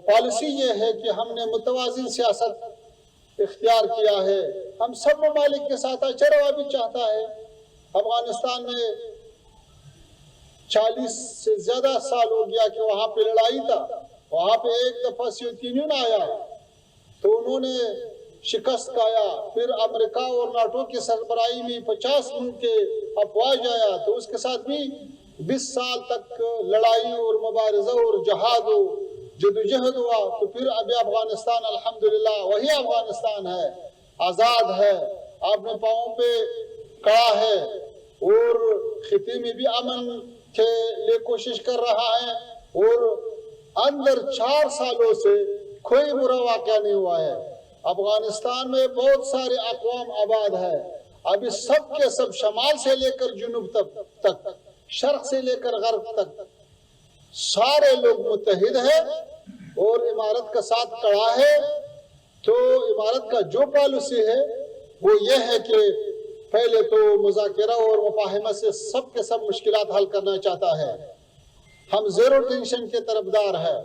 Policy یہ ہے کہ ہم نے متوازن سیاست اختیار کیا ہے. ہم سب ممالک کے ساتھ اچھا روا بھی چاہتا ہے. افغانستان میں 40 سے زیادہ سال ہو گیا کہ وہاں پہ لڑائی تھا. وہاں پہ ایک دفعہ سوویت یونین آیا تو انہوں نے شکست کھایا. پھر امریکہ اور ناٹو کی سربراہی میں 50 ملک کے افواج آیا تو اس کے ساتھ بھی 20 سال تک لڑائی اور مبارزہ اور جہاد و جدوجہد ہوا. تو پھر ابھی افغانستان الحمدللہ وہی افغانستان ہے، آزاد ہے، اپنے پاؤں پہ کھڑا ہے اور خطے میں بھی امن کے لیے کوشش کر رہا ہے. اور اندر 4 سالوں سے کوئی برا واقعہ نہیں ہوا ہے. افغانستان میں بہت سارے اقوام آباد ہے. ابھی سب کے سب شمال سے لے کر جنوب تک، شرق سے لے کر غرب تک سارے لوگ متحد ہیں اور عمارت کا ساتھ کھڑا ہے. تو عمارت کا جو پالیسی ہے وہ یہ ہے کہ پہلے تو مذاکرہ اور مفاہمت سے سب کے سب مشکلات حل کرنا چاہتا ہے. ہم زیرو ٹینشن کے طرفدار ہیں.